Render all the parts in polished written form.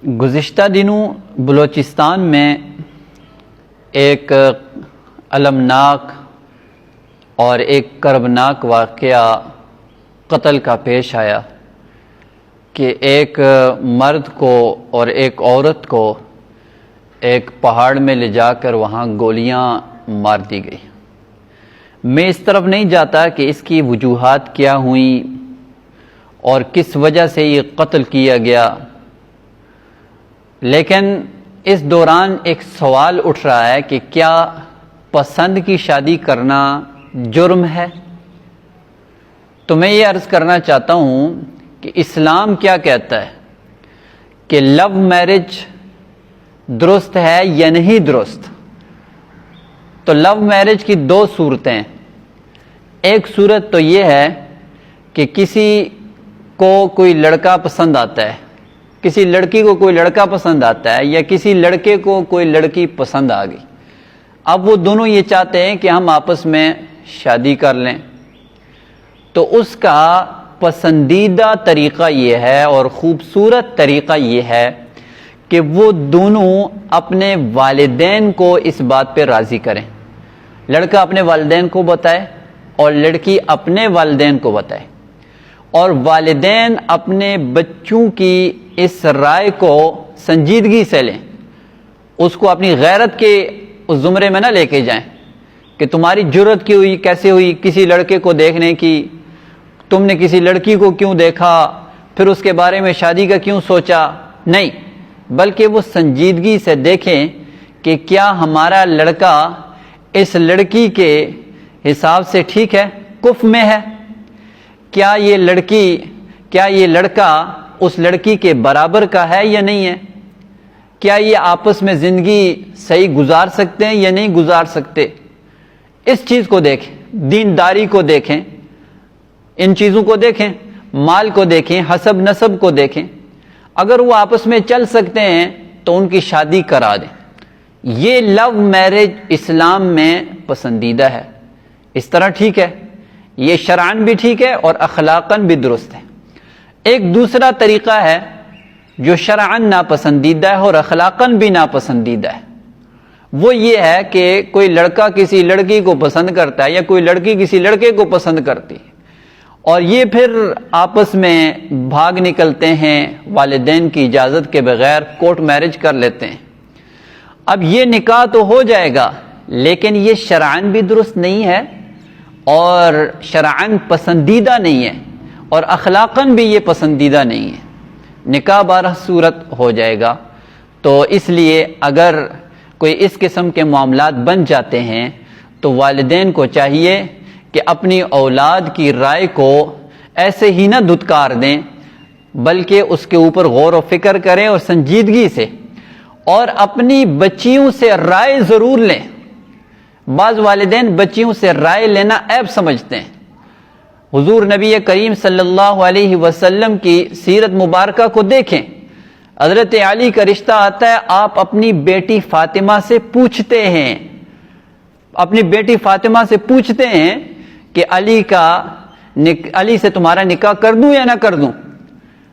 گزشتہ دنوں بلوچستان میں ایک المناک اور ایک کربناک واقعہ قتل کا پیش آیا کہ ایک مرد کو اور ایک عورت کو ایک پہاڑ میں لے جا کر وہاں گولیاں مار دی گئی۔ میں اس طرف نہیں جاتا کہ اس کی وجوہات کیا ہوئیں اور کس وجہ سے یہ قتل کیا گیا، لیکن اس دوران ایک سوال اٹھ رہا ہے کہ کیا پسند کی شادی کرنا جرم ہے؟ تو میں یہ عرض کرنا چاہتا ہوں کہ اسلام کیا کہتا ہے کہ لو میرج درست ہے یا نہیں درست۔ تو لو میرج کی دو صورتیں، ایک صورت تو یہ ہے کہ کسی کو کوئی لڑکا پسند آتا ہے، کسی لڑکی کو کوئی لڑکا پسند آتا ہے، یا کسی لڑکے کو کوئی لڑکی پسند آ گئی، اب وہ دونوں یہ چاہتے ہیں کہ ہم آپس میں شادی کر لیں۔ تو اس کا پسندیدہ طریقہ یہ ہے اور خوبصورت طریقہ یہ ہے کہ وہ دونوں اپنے والدین کو اس بات پہ راضی کریں، لڑکا اپنے والدین کو بتائے اور لڑکی اپنے والدین کو بتائے، اور والدین اپنے بچوں کی اس رائے کو سنجیدگی سے لیں، اس کو اپنی غیرت کے اس زمرے میں نہ لے کے جائیں کہ تمہاری جرت کی ہوئی، کیسے ہوئی کسی لڑکے کو دیکھنے کی، تم نے کسی لڑکی کو کیوں دیکھا، پھر اس کے بارے میں شادی کا کیوں سوچا، نہیں، بلکہ وہ سنجیدگی سے دیکھیں کہ کیا ہمارا لڑکا اس لڑکی کے حساب سے ٹھیک ہے، کفر میں ہے، کیا یہ لڑکا اس لڑکی کے برابر کا ہے یا نہیں ہے، کیا یہ آپس میں زندگی صحیح گزار سکتے ہیں یا نہیں گزار سکتے۔ اس چیز کو دیکھیں، دینداری کو دیکھیں، ان چیزوں کو دیکھیں، مال کو دیکھیں، حسب نسب کو دیکھیں، اگر وہ آپس میں چل سکتے ہیں تو ان کی شادی کرا دیں۔ یہ لو میرج اسلام میں پسندیدہ ہے، اس طرح ٹھیک ہے، یہ شرعاً بھی ٹھیک ہے اور اخلاقاً بھی درست ہے۔ ایک دوسرا طریقہ ہے جو شرعاً ناپسندیدہ ہے اور اخلاقاً بھی ناپسندیدہ ہے، وہ یہ ہے کہ کوئی لڑکا کسی لڑکی کو پسند کرتا ہے یا کوئی لڑکی کسی لڑکے کو پسند کرتی ہے، اور یہ پھر آپس میں بھاگ نکلتے ہیں، والدین کی اجازت کے بغیر کورٹ میرج کر لیتے ہیں۔ اب یہ نکاح تو ہو جائے گا، لیکن یہ شرعاً بھی درست نہیں ہے اور شرعاً پسندیدہ نہیں ہے اور اخلاقاً بھی یہ پسندیدہ نہیں ہے۔ نکاح بارہ صورت ہو جائے گا، تو اس لیے اگر کوئی اس قسم کے معاملات بن جاتے ہیں تو والدین کو چاہیے کہ اپنی اولاد کی رائے کو ایسے ہی نہ دھتکار دیں، بلکہ اس کے اوپر غور و فکر کریں اور سنجیدگی سے، اور اپنی بچیوں سے رائے ضرور لیں۔ بعض والدین بچیوں سے رائے لینا عیب سمجھتے ہیں۔ حضور نبی کریم صلی اللہ علیہ وسلم کی سیرت مبارکہ کو دیکھیں، حضرت علی کا رشتہ آتا ہے، آپ اپنی بیٹی فاطمہ سے پوچھتے ہیں، اپنی بیٹی فاطمہ سے پوچھتے ہیں کہ علی سے تمہارا نکاح کر دوں یا نہ کر دوں،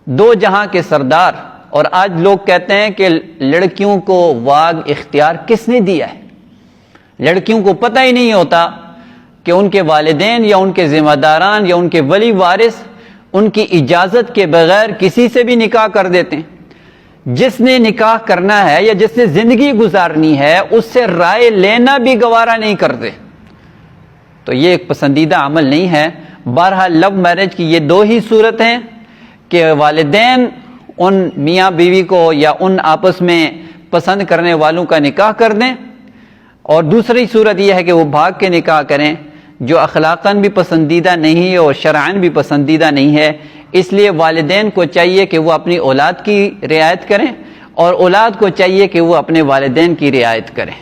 دو جہاں کے سردار۔ اور آج لوگ کہتے ہیں کہ لڑکیوں کو واگ اختیار کس نے دیا ہے، لڑکیوں کو پتہ ہی نہیں ہوتا کہ ان کے والدین یا ان کے ذمہ داران یا ان کے ولی وارث ان کی اجازت کے بغیر کسی سے بھی نکاح کر دیتے ہیں۔ جس نے نکاح کرنا ہے یا جس نے زندگی گزارنی ہے اس سے رائے لینا بھی گوارا نہیں کرتے، تو یہ ایک پسندیدہ عمل نہیں ہے۔ بہرحال لو میرج کی یہ دو ہی صورت ہیں کہ والدین ان میاں بیوی کو یا ان آپس میں پسند کرنے والوں کا نکاح کر دیں، اور دوسری صورت یہ ہے کہ وہ بھاگ کے نکاح کریں، جو اخلاقاً بھی پسندیدہ نہیں ہے اور شرعاً بھی پسندیدہ نہیں ہے۔ اس لیے والدین کو چاہیے کہ وہ اپنی اولاد کی رعایت کریں اور اولاد کو چاہیے کہ وہ اپنے والدین کی رعایت کریں۔